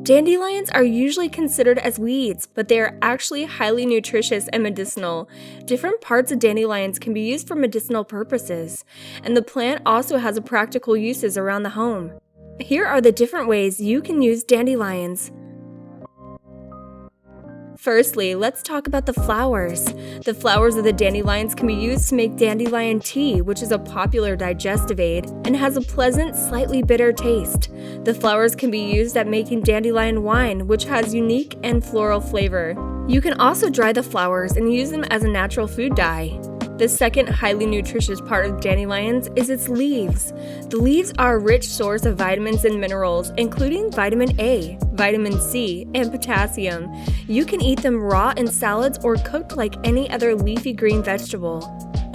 Dandelions are usually considered as weeds, but they are actually highly nutritious and medicinal. Different parts of dandelions can be used for medicinal purposes, and the plant also has practical uses around the home. Here are the different ways you can use dandelions. Firstly, let's talk about the flowers. The flowers of the dandelions can be used to make dandelion tea, which is a popular digestive aid and has a pleasant, slightly bitter taste. The flowers can be used at making dandelion wine, which has unique and floral flavor. You can also dry the flowers and use them as a natural food dye. The second highly nutritious part of dandelions is its leaves. The leaves are a rich source of vitamins and minerals, including vitamin A, vitamin C, and potassium. You can eat them raw in salads or cooked like any other leafy green vegetable.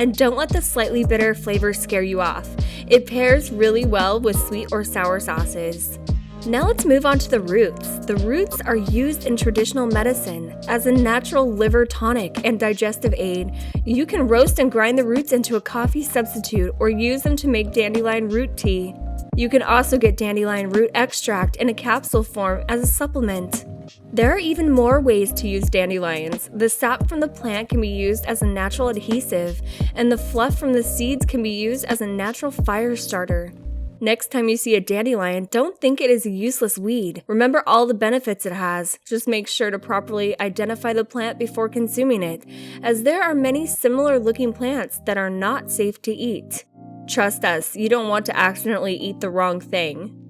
And don't let the slightly bitter flavor scare you off. It pairs really well with sweet or sour sauces. Now let's move on to the roots. The roots are used in traditional medicine as a natural liver tonic and digestive aid. You can roast and grind the roots into a coffee substitute or use them to make dandelion root tea. You can also get dandelion root extract in a capsule form as a supplement. There are even more ways to use dandelions. The sap from the plant can be used as a natural adhesive, and the fluff from the seeds can be used as a natural fire starter. Next time you see a dandelion, don't think it is a useless weed. Remember all the benefits it has. Just make sure to properly identify the plant before consuming it, as there are many similar looking plants that are not safe to eat. Trust us, you don't want to accidentally eat the wrong thing.